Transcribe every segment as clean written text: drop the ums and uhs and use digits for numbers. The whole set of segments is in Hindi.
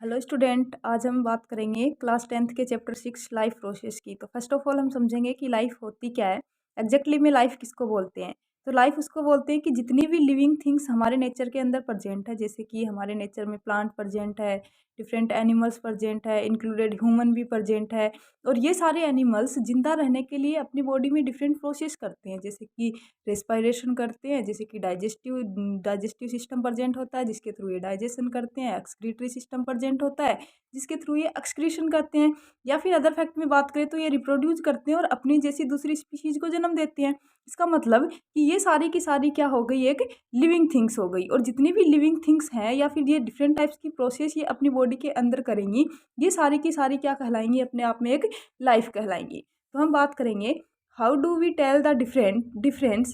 हेलो स्टूडेंट, आज हम बात करेंगे क्लास 10th के चैप्टर 6 लाइफ प्रोसेस की। तो फर्स्ट ऑफ ऑल हम समझेंगे कि लाइफ होती क्या है। एग्जैक्टली में लाइफ किसको बोलते हैं। तो लाइफ उसको बोलते हैं कि जितनी भी लिविंग थिंग्स हमारे नेचर के अंदर प्रेजेंट है, जैसे कि हमारे नेचर में प्लांट प्रेजेंट है, डिफरेंट एनिमल्स प्रेजेंट है, इंक्लूडेड ह्यूमन भी प्रेजेंट है। और ये सारे एनिमल्स जिंदा रहने के लिए अपनी बॉडी में डिफरेंट प्रोसेस करते हैं, जैसे कि रेस्पायरेशन करते हैं, जैसे कि डाइजेस्टिव डाइजेस्टिव सिस्टम प्रेजेंट होता है जिसके थ्रू ये डाइजेशन करते हैं, एक्सक्रीटरी सिस्टम प्रेजेंट होता है जिसके थ्रू ये एक्सक्रीशन करते हैं, या फिर अदर फैक्ट में बात करें तो ये रिप्रोड्यूस करते हैं और अपनी जैसी दूसरी स्पीशीज को जन्म देते हैं। इसका मतलब कि ये सारी की सारी क्या हो गई, एक लिविंग थिंग्स हो गई। और जितनी भी लिविंग थिंग्स हैं या फिर ये डिफरेंट टाइप्स की प्रोसेस ये अपनी बॉडी के अंदर करेंगी, ये सारी की सारी क्या कहलाएंगी, अपने आप में एक लाइफ कहलाएंगी। तो हम बात करेंगे how do we tell the difference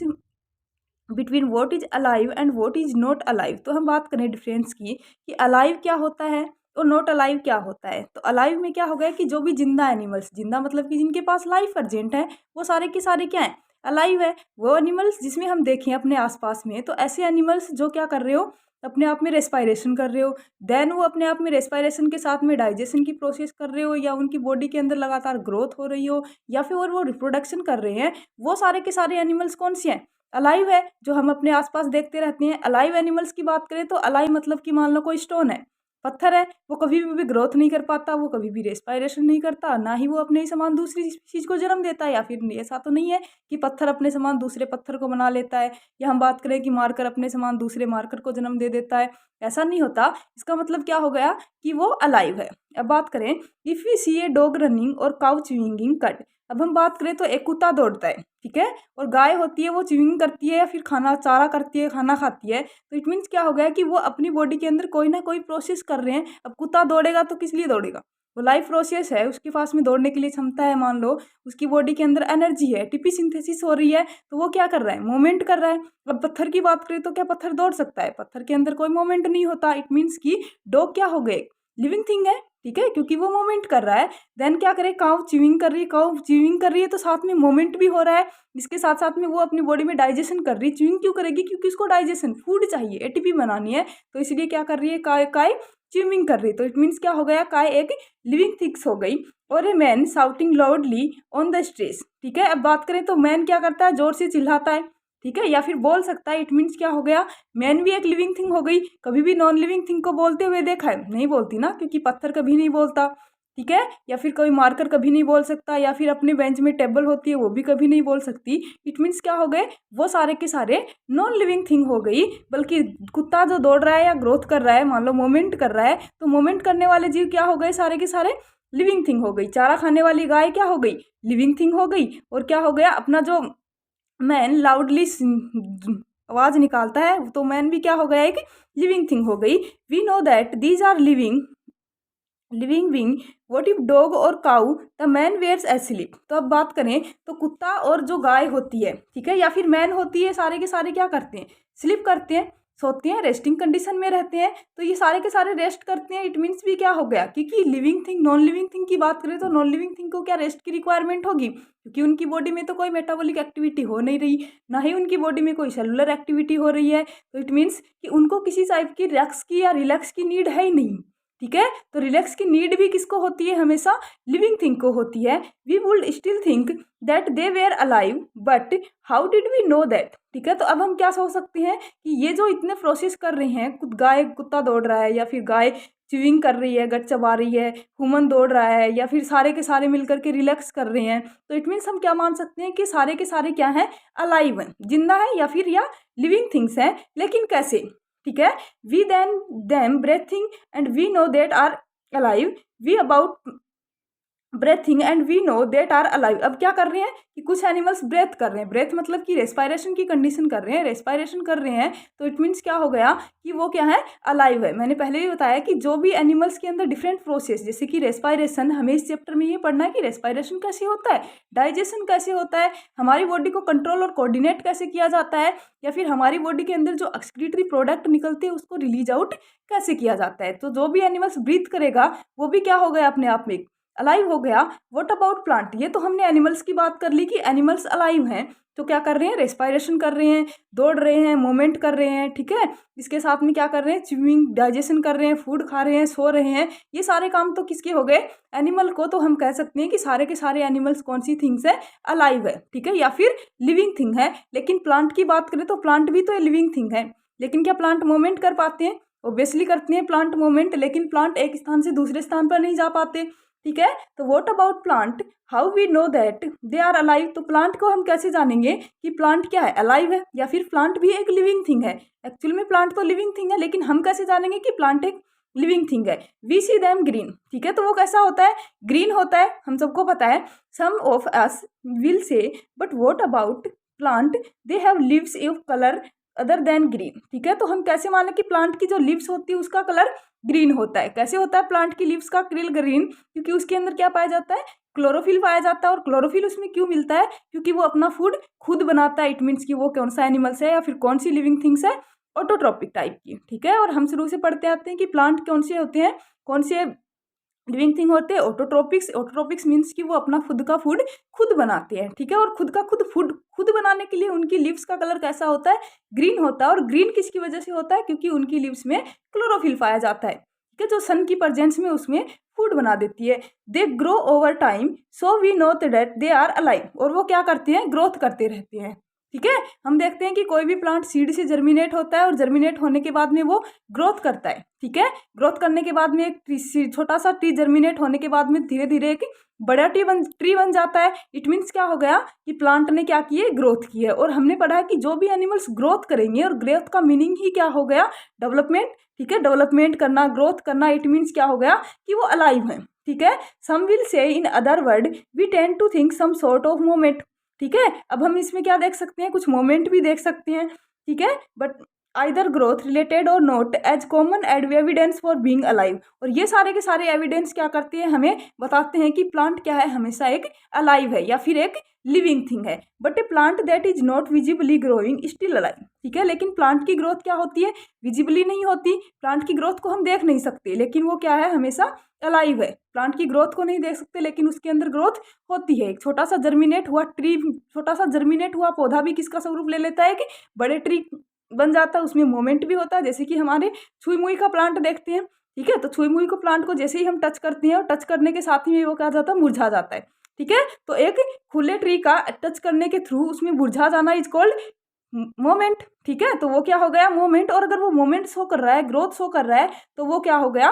between what is alive and what is not alive. तो हम बात करें डिफरेंस की कि अलाइव क्या होता है और नॉट अलाइव क्या होता है। तो अलाइव में क्या हो गया कि जो भी जिंदा एनिमल्स, जिंदा मतलब कि जिनके पास लाइफ अर्जेंट है, वो सारे के सारे क्या है, अलाइव है। वो एनिमल्स जिसमें हम देखें अपने आसपास में, तो ऐसे एनिमल्स जो क्या कर रहे हो, अपने आप में रेस्पायरेशन कर रहे हो, देन वो अपने आप में रेस्पायरेशन के साथ में डाइजेशन की प्रोसेस कर रहे हो, या उनकी बॉडी के अंदर लगातार ग्रोथ हो रही हो, या फिर और वो रिप्रोडक्शन कर रहे हैं, वो सारे के सारे एनिमल्स कौन से हैं, अलाइव है, जो हम अपने आसपास देखते रहते हैं। अलाइव एनिमल्स की बात करें तो अलाइव मतलब कि मान लो कोई स्टोन है, पत्थर है, वो कभी भी ग्रोथ नहीं कर पाता, वो कभी भी रेस्पायरेशन नहीं करता, ना ही वो अपने ही समान दूसरी चीज को जन्म देता है। या फिर ऐसा तो नहीं है कि पत्थर अपने समान दूसरे पत्थर को बना लेता है, या हम बात करें कि मार्कर अपने समान दूसरे मार्कर को जन्म दे देता है, ऐसा नहीं होता। इसका मतलब क्या हो गया कि वो अलाइव है। अब बात करें, if we see a dog running और काउ च्यूइंग कट। अब हम बात करें तो एक कुत्ता दौड़ता है, ठीक है, और गाय होती है वो च्यूइंग करती है या फिर खाना चारा करती है, खाना खाती है। तो इट मीन्स क्या हो गया कि वो अपनी बॉडी के अंदर कोई ना कोई प्रोसेस कर रहे हैं। अब कुत्ता दौड़ेगा तो किस लिए दौड़ेगा, वो लाइफ प्रोसेस है, उसके पास में दौड़ने के लिए क्षमता है। मान लो उसकी बॉडी के अंदर एनर्जी है, टीपी सिंथेसिस हो रही है, तो वो क्या कर रहा है, मूवमेंट कर रहा है। अब पत्थर की बात करें तो क्या पत्थर दौड़ सकता है, पत्थर के अंदर कोई मूवमेंट नहीं होता। इट मीन्स की डॉग क्या हो गए, लिविंग थिंग है, ठीक है, क्योंकि वो मूवमेंट कर रहा है। देन क्या करे, काउ च्यूइंग कर रही है, काउ च्यूइंग कर रही है तो साथ में मूवमेंट भी हो रहा है। इसके साथ साथ में वो अपनी बॉडी में डाइजेशन कर रही है। च्यूइंग क्यों करेगी, क्योंकि उसको डाइजेशन फूड चाहिए, एटीपी बनानी है, तो इसलिए क्या कर रही है, काय काय च्यूइंग कर रही है। तो इट मीन्स क्या हो गया, काय एक लिविंग थिंग्स हो गई। और a man shouting loudly on the stage, ठीक है। अब बात करें तो मैन क्या करता है, जोर से चिल्लाता है, ठीक है, या फिर बोल सकता है। इट मीन्स क्या हो गया, मैन भी एक लिविंग थिंग हो गई। कभी भी नॉन लिविंग थिंग को बोलते हुए देखा है, नहीं बोलती ना, क्योंकि पत्थर कभी नहीं बोलता, ठीक है, या फिर कोई मार्कर कभी नहीं बोल सकता, या फिर अपने बेंच में टेबल होती है वो भी कभी नहीं बोल सकती। इट मीन्स क्या हो गए, वो सारे के सारे नॉन लिविंग थिंग हो गई। बल्कि कुत्ता जो दौड़ रहा है या ग्रोथ कर रहा है, मान लो मोमेंट कर रहा है, तो मोमेंट करने वाले जीव क्या हो गए, सारे के सारे लिविंग थिंग हो गई। चारा खाने वाली गाय क्या हो गई, लिविंग थिंग हो गई। और क्या हो गया, अपना जो मैन लाउडली आवाज निकालता है, तो मैन भी क्या हो गया, एक लिविंग थिंग हो गई। We know that these are living being. What if dog और cow the man wears asleep. तो अब बात करें तो कुत्ता और जो गाय होती है, ठीक है, या फिर मैन होती है, सारे के सारे क्या करते हैं, स्लीप करते हैं, सोते हैं, रेस्टिंग कंडीशन में रहते हैं। तो ये सारे के सारे रेस्ट करते हैं। इट मीन्स भी क्या हो गया, क्योंकि living thing, non living thing की बात करें तो नॉन लिविंग थिंग को क्या रेस्ट की रिक्वायरमेंट होगी, क्योंकि उनकी बॉडी में तो कोई मेटाबॉलिक एक्टिविटी हो नहीं रही, ना ही उनकी बॉडी में कोई सेलुलर एक्टिविटी हो रही है। तो इट मीन्स कि उनको किसी टाइप की रेस्ट की या रिलैक्स की नीड है ही नहीं, ठीक है। तो रिलैक्स की नीड भी किसको होती है, हमेशा लिविंग थिंग को होती है। We would still think that they were alive, but how did we know that, ठीक है। तो अब हम क्या सोच सकते हैं कि ये जो इतने प्रोसेस कर रहे हैं, गाय कुत्ता दौड़ रहा है, या फिर गाय च्यूइंग कर रही है, गट चबा रही है, ह्यूमन दौड़ रहा है, या फिर सारे के सारे मिलकर के रिलैक्स कर रहे हैं, तो इट मीन्स हम क्या मान सकते हैं कि सारे के सारे क्या हैं, अलाइव हैं, जिंदा है, या फिर या लिविंग थिंग्स हैं। लेकिन कैसे, ठीक है, we then them breathing and we know that are alive, we about breathing and we know that are alive. अब क्या कर रहे हैं कि कुछ एनिमल्स ब्रेथ कर रहे हैं, ब्रेथ मतलब कि रेस्पायरेशन की कंडीशन कर रहे हैं, रेस्पायरेशन कर रहे हैं, तो इट मीन्स क्या हो गया कि वो क्या है, अलाइव है। मैंने पहले भी बताया कि जो भी एनिमल्स के अंदर डिफरेंट प्रोसेस, जैसे कि रेस्पायरेशन, हमें इस चैप्टर में ये पढ़ना है कि रेस्पायरेशन कैसे होता है, डाइजेशन कैसे होता है, हमारी बॉडी को कंट्रोल और कोऑर्डिनेट कैसे किया जाता है, या फिर हमारी बॉडी के अंदर जो एक्सक्रीटरी प्रोडक्ट निकलते हैं उसको रिलीज आउट कैसे किया जाता है। तो जो भी एनिमल्स ब्रीथ करेगा वो भी क्या हो गया, अपने आप में अलाइव हो गया। व्हाट अबाउट प्लांट, ये तो हमने एनिमल्स की बात कर ली कि एनिमल्स अलाइव हैं, तो क्या कर रहे हैं, रेस्पायरेशन कर रहे हैं, दौड़ रहे हैं, मूवमेंट कर रहे हैं, ठीक है। इसके साथ में क्या कर रहे हैं, च्यूइंग, डाइजेशन कर रहे हैं, फूड खा रहे हैं, सो रहे हैं। ये सारे काम तो किसके हो गए, एनिमल को। तो हम कह सकते हैं कि सारे के सारे एनिमल्स कौन सी थिंग्स है, अलाइव है, ठीक है, या फिर लिविंग थिंग है। लेकिन प्लांट की बात करें तो प्लांट भी तो लिविंग थिंग है, लेकिन क्या प्लांट मूवमेंट कर पाते हैं, ऑब्वियसली करते हैं प्लांट मूवमेंट, लेकिन प्लांट एक स्थान से दूसरे स्थान पर नहीं जा पाते, ठीक है। तो what about plant, how we know that they are alive, तो प्लांट को हम कैसे जानेंगे कि प्लांट क्या है, अलाइव है, या फिर प्लांट भी एक लिविंग थिंग है। एक्चुअल में प्लांट तो लिविंग थिंग है, लेकिन हम कैसे जानेंगे कि प्लांट एक लिविंग थिंग है। वी सी दैम ग्रीन, ठीक है, तो वो कैसा होता है, ग्रीन होता है, हम सबको पता है। Some of us will say but what about plant, they have leaves of colour other than green, ठीक है। तो हम कैसे माने कि प्लांट की जो लीव्स होती है उसका कलर ग्रीन होता है। कैसे होता है प्लांट की लीव्स का कलर ग्रीन, क्योंकि उसके अंदर क्या पाया जाता है, क्लोरोफिल पाया जाता है। और क्लोरोफिल उसमें क्यों मिलता है, क्योंकि वो अपना फूड खुद बनाता है। इट मीन्स कि वो कौन सा एनिमल्स है या फिर कौन सी लिविंग थिंग्स है, ऑटोट्रॉपिक टाइप की, ठीक है। और हम शुरू से पढ़ते आते हैं कि प्लांट कौन से होते हैं, कौन से लिविंग थिंग होते हैं, ऑटोट्रोपिक्स। ऑटोट्रोपिक्स मीन्स कि वो अपना खुद का फूड खुद बनाते हैं, ठीक है। और खुद का फूड खुद बनाने के लिए उनकी लीव्स का कलर कैसा होता है, ग्रीन होता है। और ग्रीन किसकी वजह से होता है, क्योंकि उनकी लीव्स में क्लोरोफिल पाया जाता है, ठीक है, जो सन की प्रेजेंस में उसमें फूड बना देती है। They grow over time so we know that they are alive, और वो क्या करते हैं, ग्रोथ करते रहते हैं, ठीक है। हम देखते हैं कि कोई भी प्लांट सीड से जर्मिनेट होता है और जर्मिनेट होने के बाद में वो ग्रोथ करता है, ठीक है। ग्रोथ करने के बाद में एक छोटा सा ट्री जर्मिनेट होने के बाद में धीरे धीरे एक बड़ा ट्री बन जाता है। इट मीन्स क्या हो गया कि प्लांट ने क्या किए, ग्रोथ की है। और हमने पढ़ा है कि जो भी एनिमल्स ग्रोथ करेंगे, और ग्रोथ का मीनिंग ही क्या हो गया, डेवलपमेंट, ठीक है। डेवलपमेंट करना, ग्रोथ करना, इट मीन्स क्या हो गया कि वो अलाइव है, ठीक है। Some will say in other word we tend to think some sort of moment, ठीक है। अब हम इसमें क्या देख सकते हैं, कुछ मोमेंट भी देख सकते हैं, ठीक है। बट आइदर ग्रोथ रिलेटेड और not as common evidence for being alive. और ये सारे के सारे एविडेंस क्या करते हैं, हमें बताते हैं कि प्लांट क्या है, हमेशा एक अलाइव है या फिर एक लिविंग थिंग है। But A plant that is not visibly growing still alive, ठीक है। लेकिन प्लांट की ग्रोथ क्या होती है, विजिबली नहीं होती। प्लांट की ग्रोथ को हम देख नहीं सकते, लेकिन वो क्या है, हमेशा अलाइव है। प्लांट की ग्रोथ को नहीं देख सकते, लेकिन उसके अंदर ग्रोथ होती है। एक छोटा सा जर्मिनेट हुआ ट्री, छोटा सा जर्मिनेट हुआ पौधा भी किसका स्वरूप ले लेता है कि बड़े ट्री बन जाता है। उसमें मोमेंट भी होता है, जैसे कि हमारे छुई मुई का प्लांट देखते हैं, ठीक है। तो छुई मुई को प्लांट को जैसे ही हम टच करते हैं, और टच करने के साथ ही वो क्या जाता है, मुरझा जाता है, ठीक है। तो एक खुले ट्री का टच करने के थ्रू उसमें मुरझा जाना इज कॉल्ड मोमेंट, ठीक है। तो वो क्या हो गया, मोमेंट। और अगर वो मोमेंट शो कर रहा है, ग्रोथ शो कर रहा है, तो वो क्या हो गया,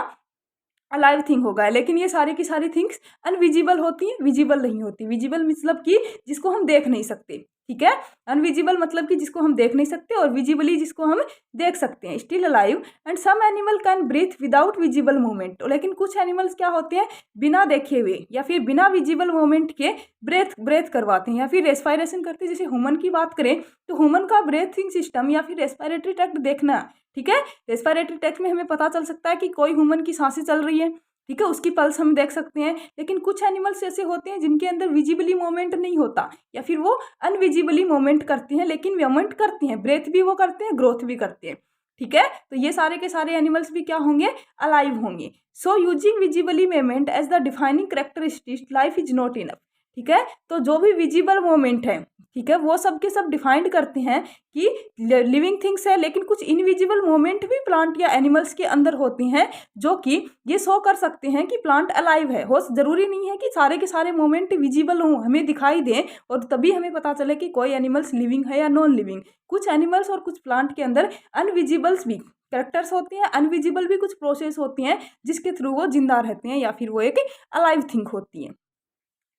अलाइव थिंग होगा। लेकिन ये सारी की सारी थिंग्स अनविजिबल होती हैं, विजिबल नहीं होती। विजिबल मतलब कि जिसको हम देख नहीं सकते, ठीक है। अनविजिबल मतलब कि जिसको हम देख नहीं सकते, और विजिबली जिसको हम देख सकते हैं। Still alive and some animal can breathe without visible movement. लेकिन कुछ एनिमल्स क्या होते हैं, बिना देखे हुए या फिर बिना विजिबल मूवमेंट के ब्रेथ करवाते हैं या फिर रेस्पायरेशन करते हैं। जैसे ह्यूमन की बात करें तो ह्यूमन का ब्रेथिंग सिस्टम या फिर रेस्पायरेटरी ट्रैक्ट देखना, ठीक है। रेस्पायरेटरी ट्रैक्ट में हमें पता चल सकता है कि कोई ह्यूमन की सांसें चल रही है, ठीक है, उसकी पल्स हम देख सकते हैं। लेकिन कुछ एनिमल्स ऐसे होते हैं जिनके अंदर विजिबली मूवमेंट नहीं होता, या फिर वो अनविजिबली मूवमेंट करते हैं, लेकिन मूवमेंट करते हैं, ब्रेथ भी वो करते हैं, ग्रोथ भी करते हैं, ठीक है। तो ये सारे के सारे एनिमल्स भी क्या होंगे, अलाइव होंगे। So using visibly movement as the defining characteristic life is not enough, ठीक है। तो जो भी विजिबल मूवमेंट है, ठीक है, वो सब के सब डिफाइंड करते हैं कि लिविंग थिंग्स है। लेकिन कुछ इनविजिबल मूवमेंट भी प्लांट या एनिमल्स के अंदर होती हैं, जो कि ये शो कर सकते हैं कि प्लांट अलाइव है। हो जरूरी नहीं है कि सारे के सारे मूवमेंट विजिबल हों, हमें दिखाई दें, और तभी हमें पता चले कि कोई एनिमल्स लिविंग है या नॉन लिविंग। कुछ एनिमल्स और कुछ प्लांट के अंदर अनविजिबल्स भी कैरेक्टर्स होते हैं, अनविजिबल भी कुछ प्रोसेस होती हैं जिसके थ्रू वो जिंदा रहते हैं, या फिर वो एक अलाइव थिंग होती है,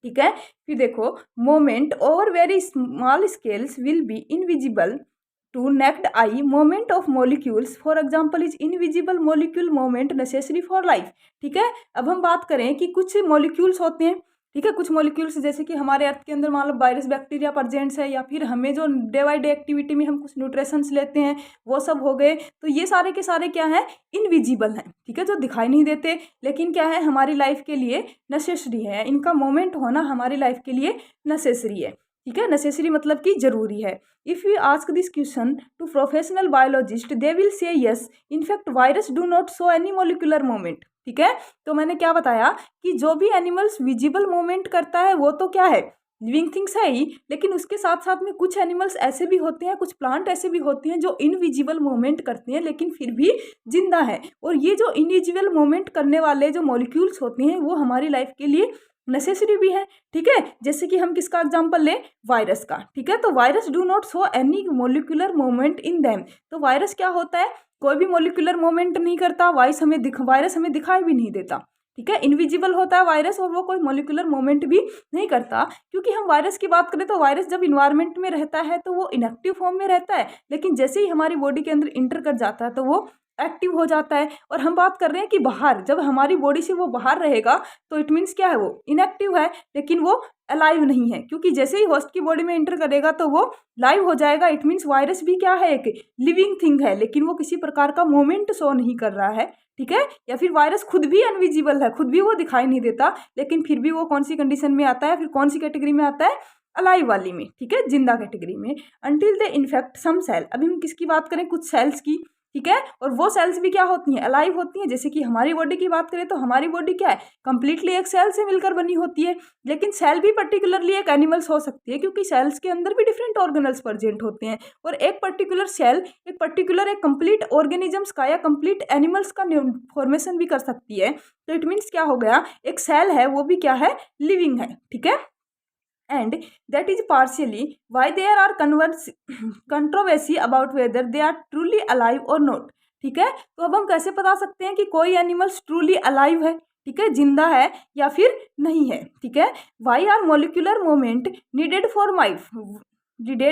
ठीक है। फिर देखो, moment over very small scales will be invisible to naked eye. Moment of molecules for example is invisible molecule moment necessary for life, ठीक है। अब हम बात करें कि कुछ मॉलिक्यूल्स होते हैं, ठीक है, कुछ मॉलिक्यूल्स जैसे कि हमारे अर्थ के अंदर मान लो वायरस बैक्टीरिया प्रेजेंट्स है, या फिर हमें जो डे बाई डे एक्टिविटी में हम कुछ न्यूट्रिशंस लेते हैं वो सब हो गए। तो ये सारे के सारे क्या है, इनविजिबल हैं, ठीक है, जो दिखाई नहीं देते, लेकिन क्या है, हमारी लाइफ के लिए नेसेसरी है। इनका मोमेंट होना हमारी लाइफ के लिए नेसेसरी है। ठीक है, नेसेसरी मतलब कि जरूरी है। If you ask this question to professional biologist they will say yes, in fact virus do not show any molecular movement. ठीक है, तो मैंने क्या बताया कि जो भी एनिमल्स विजिबल मूवमेंट करता है वो तो क्या है, लिविंग थिंग्स है ही, लेकिन उसके साथ साथ में कुछ एनिमल्स ऐसे भी होते हैं, कुछ प्लांट ऐसे भी होते हैं जो इनविजिबल मूवमेंट करते हैं लेकिन फिर भी जिंदा है। और ये जो इनविजिबल मूवमेंट करने वाले जो मॉलिक्यूल्स होते हैं वो हमारी लाइफ के लिए नेसेसरी भी है। ठीक है, जैसे कि हम किसका एग्जांपल लें, वायरस का। ठीक है, तो virus do not show any molecular movement in them. तो वायरस क्या होता है, कोई भी मोलिकुलर मूवमेंट नहीं करता, वायरस हमें दिखाई भी नहीं देता। ठीक है, इनविजिबल होता है वायरस और वो कोई मोलिकुलर मूवमेंट भी नहीं करता। क्योंकि हम वायरस की बात करें तो वायरस जब इन्वायरमेंट में रहता है तो वो इनएक्टिव फॉर्म में रहता है, लेकिन जैसे ही हमारी बॉडी के अंदर इंटर कर जाता है तो वो एक्टिव हो जाता है। और हम बात कर रहे हैं कि बाहर, जब हमारी बॉडी से वो बाहर रहेगा तो इट मीन्स क्या है, वो इनएक्टिव है लेकिन वो अलाइव नहीं है, क्योंकि जैसे ही होस्ट की बॉडी में एंटर करेगा तो वो लाइव हो जाएगा। इट मीन्स वायरस भी क्या है, एक लिविंग थिंग है, लेकिन वो किसी प्रकार का मोमेंट शो नहीं कर रहा है। ठीक है, या फिर वायरस खुद भी अनविजिबल है, खुद भी वो दिखाई नहीं देता, लेकिन फिर भी वो कौन सी कंडीशन में आता है, फिर कौन सी कैटेगरी में आता है, अलाइव वाली में। ठीक है, जिंदा कैटेगरी में। Until they infect some cell, अभी हम किसकी बात करें, कुछ सेल्स की। ठीक है, और वो सेल्स भी क्या होती हैं, अलाइव होती हैं। जैसे कि हमारी बॉडी की बात करें तो हमारी बॉडी क्या है, कंप्लीटली एक सेल से मिलकर बनी होती है, लेकिन सेल भी पर्टिकुलरली एक एनिमल्स हो सकती है, क्योंकि सेल्स के अंदर भी डिफरेंट ऑर्गेनल्स प्रेजेंट होते हैं। और एक पर्टिकुलर सेल एक कंप्लीट ऑर्गेनिजम्स का या कंप्लीट एनिमल्स का फॉर्मेशन भी कर सकती है। तो इट मीन्स क्या हो गया, एक सेल है वो भी क्या है, लिविंग है। ठीक है, and that is partially why there are controversy about whether they are truly alive or not। ठीक है, तो अब हम कैसे बता सकते हैं कि कोई एनिमल्स ट्रूली अलाइव है, ठीक है, जिंदा है या फिर नहीं है। ठीक है, why are molecular moment needed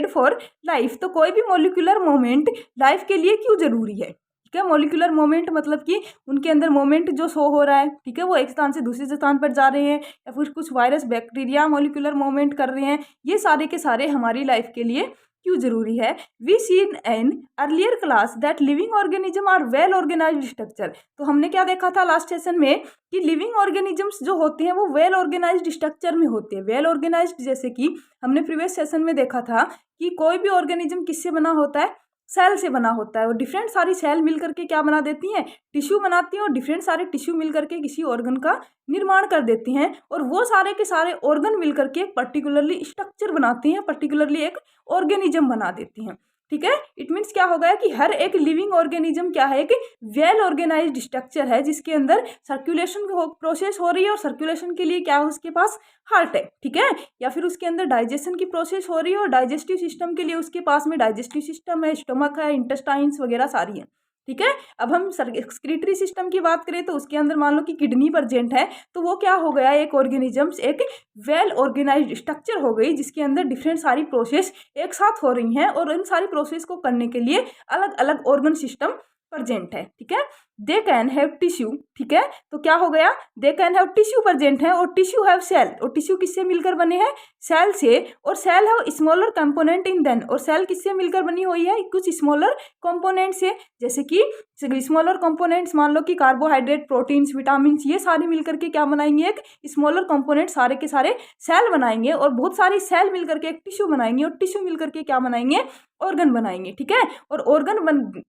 for life, तो कोई भी मोलिकुलर मोमेंट लाइफ के लिए क्यों जरूरी है। ठीक है, मोलिकुलर मोमेंट मतलब कि उनके अंदर मोमेंट जो शो हो रहा है, ठीक है, वो एक स्थान से दूसरे स्थान पर जा रहे हैं, या फिर कुछ वायरस बैक्टीरिया मोलिकुलर मोमेंट कर रहे हैं, ये सारे के सारे हमारी लाइफ के लिए क्यों जरूरी है। We seen an earlier class that living organism are well organised structure. तो हमने क्या देखा था लास्ट सेशन में कि लिविंग ऑर्गेनिजम्स जो होते हैं वो वेल ऑर्गेनाइज्ड स्ट्रक्चर में होते हैं। वेल ऑर्गेनाइज्ड जैसे कि हमने प्रीवियस सेशन में देखा था कि कोई भी ऑर्गेनिज्म किससे बना होता है, सेल से बना होता है। और डिफरेंट सारी सेल मिल करके क्या बना देती हैं, टिश्यू बनाती हैं, और डिफरेंट सारे टिश्यू मिल करके किसी ऑर्गन का निर्माण कर देती हैं, और वो सारे के सारे ऑर्गन मिल करके एक पर्टिकुलरली स्ट्रक्चर बनाती हैं, पर्टिकुलरली एक ऑर्गेनिज्म बना देती हैं। ठीक है, इट मीन्स क्या हो गया कि हर एक लिविंग ऑर्गेनिज्म क्या है कि वेल ऑर्गेनाइज्ड स्ट्रक्चर है, जिसके अंदर सर्कुलेशन प्रोसेस हो रही है, और सर्कुलेशन के लिए क्या है उसके पास, हार्ट है। ठीक है, या फिर उसके अंदर डाइजेशन की प्रोसेस हो रही है, और डाइजेस्टिव सिस्टम के लिए उसके पास में डाइजेस्टिव सिस्टम है, स्टमक है, इंटेस्टाइन्स वगैरह सारी है। ठीक है, अब हम एक्सक्रीटरी सिस्टम की बात करें तो उसके अंदर मान लो कि किडनी प्रेजेंट है, तो वो क्या हो गया, एक ऑर्गेनिजम्स एक वेल ऑर्गेनाइज्ड स्ट्रक्चर हो गई, जिसके अंदर डिफरेंट सारी प्रोसेस एक साथ हो रही हैं, और इन सारी प्रोसेस को करने के लिए अलग अलग ऑर्गन सिस्टम प्रेजेंट है। ठीक है, दे कैन हैव टिश्यू। ठीक है, तो क्या हो गया, they can have tissue present है, और टिश्यू हैव सेल, और टिश्यू किससे मिलकर बने हैं, सेल से, और cell have smaller component in then, और सेल किससे मिलकर बनी हुई है, कुछ स्मॉलर कंपोनेंट से, जैसे कि स्मॉलर कंपोनेंट्स मान लो कि कार्बोहाइड्रेट, प्रोटीन्स, विटामिन, ये सारे मिलकर के क्या बनाएंगे, एक स्मॉलर कंपोनेंट सारे के सारे सेल बनाएंगे, और बहुत सारी सेल मिलकर के एक टिश्यू बनाएंगे, और टिश्यू मिलकर के क्या बनाएंगे, ऑर्गन बनाएंगे। ठीक है, और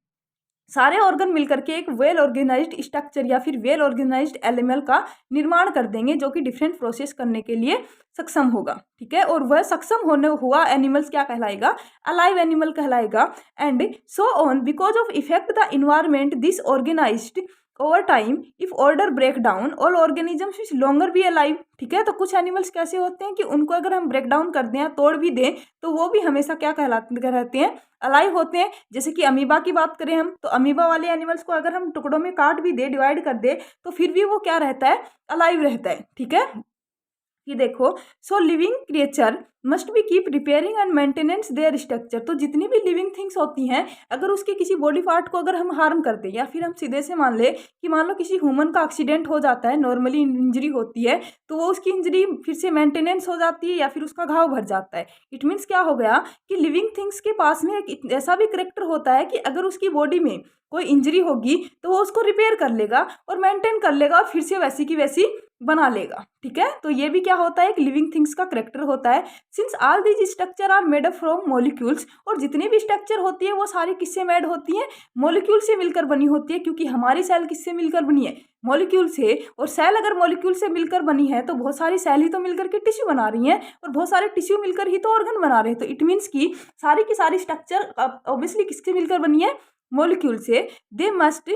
सारे ऑर्गन मिलकर के एक वेल ऑर्गेनाइज्ड स्ट्रक्चर या फिर वेल ऑर्गेनाइज्ड एनिमल का निर्माण कर देंगे, जो कि डिफरेंट प्रोसेस करने के लिए सक्षम होगा। ठीक है, और वह सक्षम होने हुआ एनिमल्स क्या कहलाएगा, अलाइव एनिमल कहलाएगा। And so on because of effect the environment this organised over time, if order break down all organisms which longer be alive. ठीक है, तो कुछ एनिमल्स कैसे होते हैं कि उनको अगर हम ब्रेक डाउन कर दें, तोड़ भी दें, तो वो भी हमेशा क्या कहते हैं, अलाइव होते हैं। जैसे कि अमीबा की बात करें हम, तो अमीबा वाले एनिमल्स को अगर हम टुकड़ों में काट भी दे, डिवाइड कर दे, तो फिर भी वो क्या रहता है, अलाइव रहता है। ठीक है, ये देखो, so living creature must be keep repairing and maintenance their structure. तो जितनी भी लिविंग थिंग्स होती हैं, अगर उसके किसी बॉडी पार्ट को अगर हम हार्म कर दें, या फिर हम सीधे से मान ले कि मान लो किसी ह्यूमन का एक्सीडेंट हो जाता है, नॉर्मली इंजरी होती है, तो वो उसकी इंजरी फिर से मेंटेनेंस हो जाती है, या फिर उसका घाव भर जाता है। इट मीन्स क्या हो गया कि लिविंग थिंग्स के पास में एक ऐसा भी करेक्टर होता है कि अगर उसकी बॉडी में कोई इंजरी होगी तो वो उसको रिपेयर कर लेगा और मेंटेन कर लेगा, और फिर से वैसी की वैसी बना लेगा। ठीक है, तो ये भी क्या होता है, एक लिविंग थिंग्स का करेक्टर होता है। Since all these structure are made up from molecules, और जितनी भी स्ट्रक्चर होती है वो सारी किससे मेड होती हैं, मॉलिक्यूल से मिलकर बनी होती है, क्योंकि हमारी सेल किससे मिलकर बनी है, मॉलिक्यूल से। और सेल अगर मॉलिक्यूल से मिलकर बनी है तो बहुत सारी सेल ही तो मिलकर के टिश्यू बना रही हैं, और बहुत सारे टिश्यू मिलकर ही तो ऑर्गन बना रहे हैं। तो इट मीन्स की सारी स्ट्रक्चर ऑब्वियसली किससे मिलकर बनी है, मॉलिक्यूल से। They must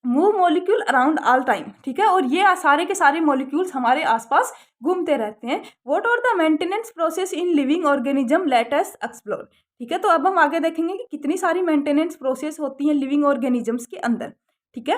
move molecule around all time, ठीक है, और ये सारे के सारे मॉलिक्यूल्स हमारे आसपास घूमते रहते हैं। What are the maintenance process in living organism, let us explore. ठीक है, तो अब हम आगे देखेंगे कि कितनी सारी मेंटेनेंस प्रोसेस होती हैं लिविंग ऑर्गेनिजम्स के अंदर। ठीक है,